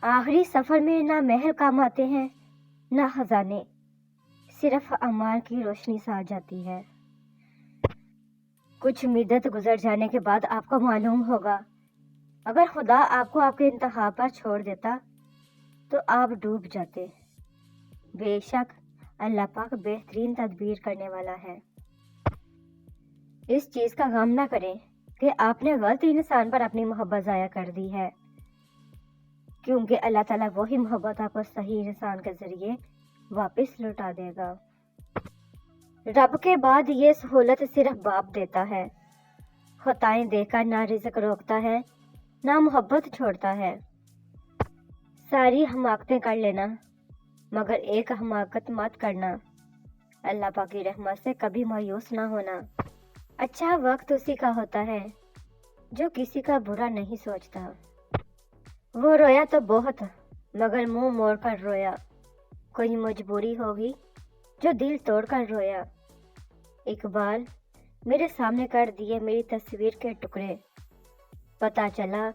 آخری سفر میں نہ محل کام آتے ہیں نہ خزانے، صرف اعمال کی روشنی سے آ جاتی ہے۔ کچھ مدت گزر جانے کے بعد آپ کو معلوم ہوگا، اگر خدا آپ کو آپ کے انتہا پر چھوڑ دیتا تو آپ ڈوب جاتے۔ بے شک اللہ پاک بہترین تدبیر کرنے والا ہے۔ اس چیز کا غم نہ کریں کہ آپ نے غلط انسان پر اپنی محبت ضائع کر دی ہے، کیونکہ اللہ تعالیٰ وہی محبت آپ کو صحیح انسان کے ذریعے واپس لوٹا دے گا۔ رب کے بعد یہ سہولت صرف باپ دیتا ہے۔ خطائیں دے کر نہ رزق روکتا ہے نہ محبت چھوڑتا ہے۔ ساری حماقتیں کر لینا مگر ایک حماقت مت کرنا۔ اللہ پاک کی رحمت سے کبھی مایوس نہ ہونا۔ اچھا وقت اسی کا ہوتا ہے جو کسی کا برا نہیں سوچتا۔ وہ رویا تو بہت مگر منہ موڑ کر رویا۔ کوئی مجبوری ہوگی جو دل توڑ کر رویا۔ اقبال میرے سامنے کر دیے میری تصویر کے ٹکڑے، پتہ چلا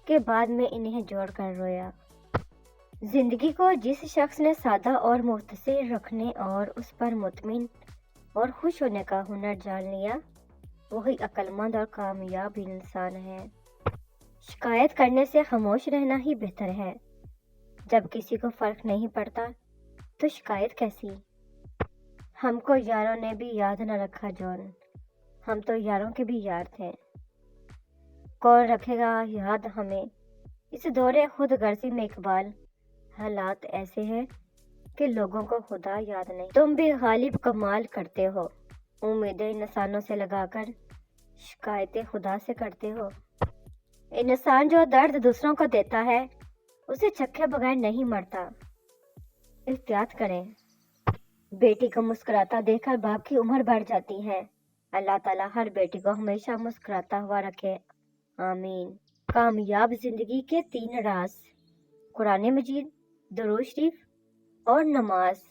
کہ بعد میں انہیں جوڑ کر رویا۔ زندگی کو جس شخص نے سادہ اور مختصر رکھنے اور اس پر مطمئن اور خوش ہونے کا ہنر جان لیا، وہی عقل مند اور کامیاب انسان ہے۔ شکایت کرنے سے خاموش رہنا ہی بہتر ہے۔ جب کسی کو فرق نہیں پڑتا تو شکایت کیسی؟ ہم کو یاروں نے بھی یاد نہ رکھا جون، ہم تو یاروں کے بھی یار تھے۔ کون رکھے گا یاد ہمیں؟ اس دور خود غرضی میں اقبال، حالات ایسے ہیں کہ لوگوں کو خدا یاد نہیں۔ تم بھی غالب کمال کرتے ہو، امیدیں انسانوں سے لگا کر شکایتیں خدا سے کرتے ہو۔ انسان جو درد دوسروں کو دیتا ہے اسے چکھے بغیر نہیں مرتا۔ احتیاط کریں۔ بیٹی کو مسکراتا دیکھ کر باپ کی عمر بڑھ جاتی ہے۔ اللہ تعالیٰ ہر بیٹی کو ہمیشہ مسکراتا ہوا رکھے، آمین۔ کامیاب زندگی کے 3 راز: قرآن مجید، درود شریف اور نماز۔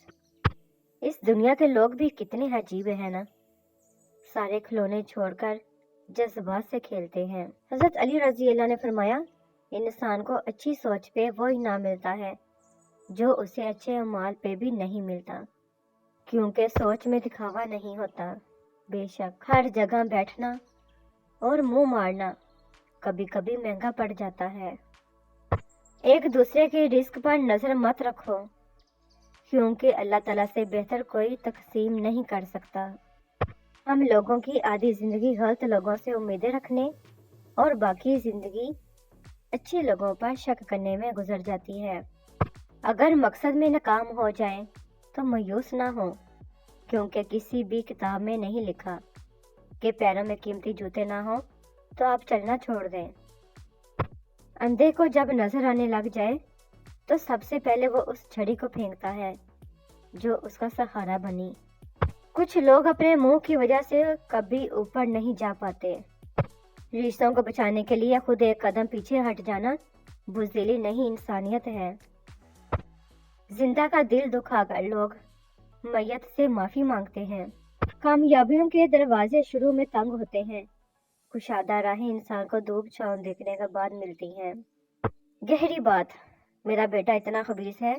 اس دنیا کے لوگ بھی کتنے عجیب ہیں نا، سارے کھلونے چھوڑ کر جذبات سے کھیلتے ہیں۔ حضرت علی رضی اللہ نے فرمایا، انسان کو اچھی سوچ پہ وہ انعام ملتا ہے جو اسے اچھے اعمال پہ بھی نہیں ملتا، کیونکہ سوچ میں دکھاوا نہیں ہوتا۔ بے شک ہر جگہ بیٹھنا اور منہ مارنا کبھی کبھی مہنگا پڑ جاتا ہے۔ ایک دوسرے کے رزق پر نظر مت رکھو، کیونکہ اللہ تعالیٰ سے بہتر کوئی تقسیم نہیں کر سکتا۔ ہم لوگوں کی آدھی زندگی غلط لوگوں سے امیدیں رکھنے اور باقی زندگی اچھے لوگوں پر شک کرنے میں گزر جاتی ہے۔ اگر مقصد میں ناکام ہو جائیں تو مایوس نہ ہو، کیونکہ کسی بھی کتاب میں نہیں لکھا کہ پیروں میں قیمتی جوتے نہ ہوں تو آپ چلنا چھوڑ دیں۔ اندھے کو جب نظر آنے لگ جائے تو سب سے پہلے وہ اس چھڑی کو پھینکتا ہے جو اس کا سہارا بنی۔ کچھ لوگ اپنے منہ کی وجہ سے کبھی اوپر نہیں جا پاتے۔ رشتوں کو بچانے کے لیے خود ایک قدم پیچھے ہٹ جانا بزدلی نہیں، انسانیت ہے۔ زندہ کا دل دکھا کر لوگ میت سے معافی مانگتے ہیں۔ کامیابیوں کے دروازے شروع میں تنگ ہوتے ہیں، کشادہ راہیں انسان کو دھوپ چھاؤں دیکھنے کے بعد ملتی ہیں۔ گہری بات، میرا بیٹا اتنا خبیث ہے،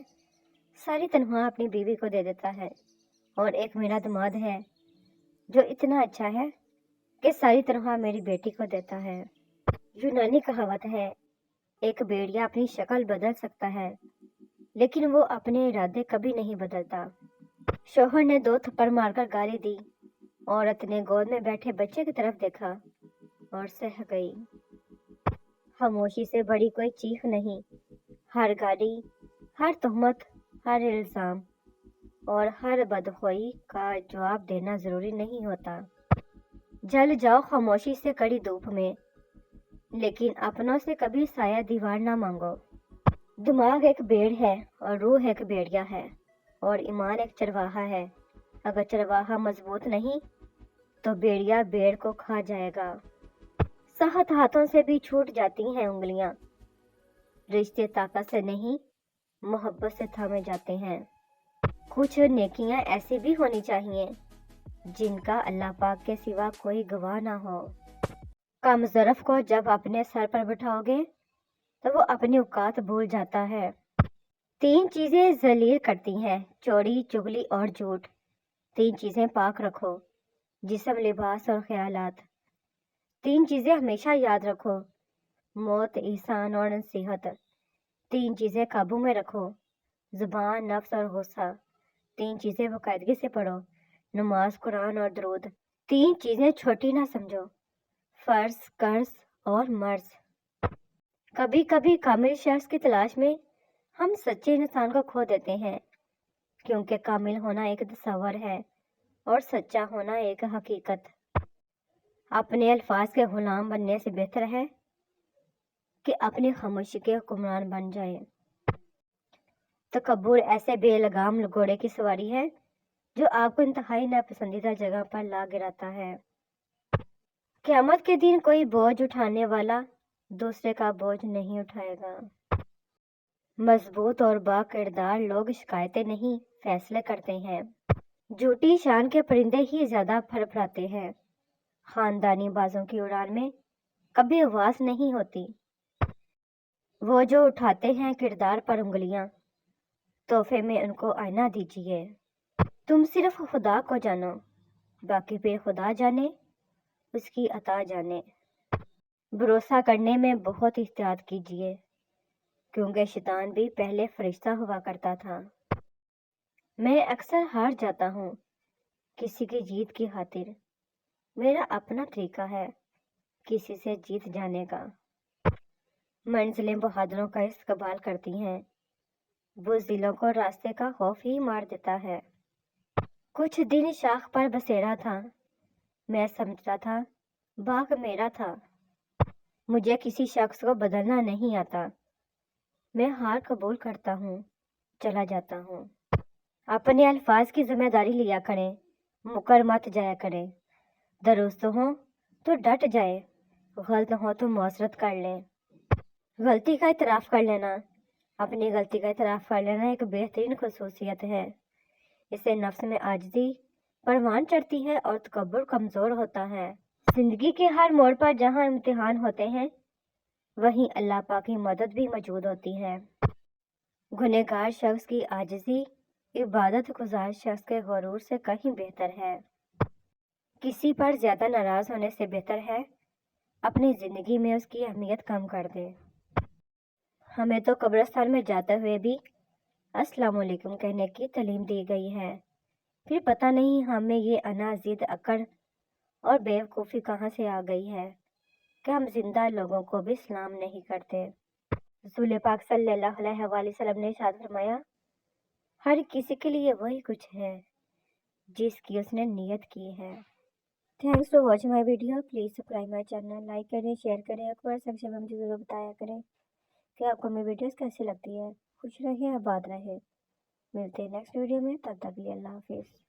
ساری تنخواہ اپنی بیوی کو دے دیتا ہے، اور ایک میرا داماد ہے جو اتنا اچھا ہے کہ ساری تنخواہ میری بیٹی کو دیتا ہے۔ یونانی کہاوت ہے، ایک بھیڑیا اپنی شکل بدل سکتا ہے لیکن وہ اپنے ارادے کبھی نہیں بدلتا۔ شوہر نے 2 تھپڑ مار کر گالی دی، عورت نے گود میں بیٹھے بچے کی طرف دیکھا اور سہ گئی۔ خاموشی سے بڑی کوئی چیخ نہیں۔ ہر گالی، ہر تہمت، ہر الزام اور ہر بدخوئی کا جواب دینا ضروری نہیں ہوتا۔ جل جاؤ خاموشی سے کڑی دھوپ میں، لیکن اپنوں سے کبھی سایہ دیوار نہ مانگو۔ دماغ ایک بھیڑ ہے اور روح ایک بھیڑیا ہے، اور ایمان ایک چرواہا ہے۔ اگر چرواہا مضبوط نہیں تو بھیڑیا بھیڑ کو کھا جائے گا۔ سخت ہاتھوں سے بھی چھوٹ جاتی ہیں انگلیاں۔ رشتے طاقت سے نہیں، محبت سے تھامے جاتے ہیں۔ کچھ نیکیاں ایسی بھی ہونی چاہیے جن کا اللہ پاک کے سوا کوئی گواہ نہ ہو۔ کم ظرف کو جب اپنے سر پر بٹھاؤ گے تو وہ اپنی اوقات بھول جاتا ہے۔ 3 چیزیں ذلیل کرتی ہیں: چوری، چغلی اور جھوٹ۔ 3 چیزیں پاک رکھو: جسم، لباس اور خیالات۔ 3 چیزیں ہمیشہ یاد رکھو: موت، احسان اور نصیحت۔ 3 چیزیں قابو میں رکھو: زبان، نفس اور غصہ۔ 3 چیزیں باقاعدگی سے پڑھو: نماز، قرآن اور درود۔ 3 چیزیں چھوٹی نہ سمجھو: فرض، قرض اور مرض۔ کبھی کبھی کامل شخص کی تلاش میں ہم سچے انسان کو کھو دیتے ہیں، کیونکہ کامل ہونا ایک تصور ہے اور سچا ہونا ایک حقیقت۔ اپنے الفاظ کے غلام بننے سے بہتر ہے کہ اپنی خاموشی کے حکمران بن جائے۔ تکبر ایسے بے لگام گھوڑے کی سواری ہے جو آپ کو انتہائی ناپسندیدہ جگہ پر لا گراتا ہے۔ قیامت کے دن کوئی بوجھ اٹھانے والا دوسرے کا بوجھ نہیں اٹھائے گا۔ مضبوط اور با کردار لوگ شکایتیں نہیں، فیصلے کرتے ہیں۔ جھوٹی شان کے پرندے ہی زیادہ پھر پھراتے ہیں۔ خاندانی بازوں کی اڑان میں کبھی آواز نہیں ہوتی۔ وہ جو اٹھاتے ہیں کردار پر انگلیاں، تحفے میں ان کو آئینہ دیجیے۔ تم صرف خدا کو جانو، باقی پھر خدا جانے، اس کی عطا جانے۔ بھروسہ کرنے میں بہت احتیاط کیجیے، کیونکہ شیطان بھی پہلے فرشتہ ہوا کرتا تھا۔ میں اکثر ہار جاتا ہوں کسی کی جیت کی خاطر۔ میرا اپنا طریقہ ہے کسی سے جیت جانے کا۔ منزلیں بہادروں کا استقبال کرتی ہیں، بزدلوں کو راستے کا خوف ہی مار دیتا ہے۔ کچھ دن شاخ پر بسیرا تھا، میں سمجھتا تھا باغ میرا تھا۔ مجھے کسی شخص کو بدلنا نہیں آتا، میں ہار قبول کرتا ہوں، چلا جاتا ہوں۔ اپنے الفاظ کی ذمہ داری لیا کریں، مکر مت جایا کریں۔ درست ہوں تو ڈٹ جائے، غلط ہوں تو معذرت کر لیں۔ غلطی کا اعتراف کر لینا، اپنی غلطی کا اعتراف کر لینا ایک بہترین خصوصیت ہے۔ اس سے نفس میں عاجزی پروان چڑھتی ہے اور تکبر کمزور ہوتا ہے۔ زندگی کے ہر موڑ پر جہاں امتحان ہوتے ہیں، وہیں اللہ پاک کی مدد بھی موجود ہوتی ہے۔ گنہگار شخص کی عاجزی عبادت گزار شخص کے غرور سے کہیں بہتر ہے۔ کسی پر زیادہ ناراض ہونے سے بہتر ہے اپنی زندگی میں اس کی اہمیت کم کر دیں۔ ہمیں تو قبرستان میں جاتے ہوئے بھی السلام علیکم کہنے کی تعلیم دی گئی ہے، پھر پتہ نہیں ہمیں یہ انا، ضد، اکڑ اور بیوقوفی کہاں سے آ گئی ہے کہ ہم زندہ لوگوں کو بھی سلام نہیں کرتے۔ رسول پاک صلی اللہ علیہ وآلہ وسلم نے ارشاد فرمایا، ہر کسی کے لیے وہی کچھ ہے جس کی اس نے نیت کی ہے۔ Thanks for watching my video. Please subscribe my channel, like کریں، شیئر کریں، اکبر سیکشن میں مجھے ضرور بتایا کریں کہ آپ کو میری ویڈیوز کیسی لگتی ہے۔ خوش رہیں، آباد رہیں۔ ملتے ہیں نیکسٹ ویڈیو میں، تب تک کے لیے اللہ حافظ۔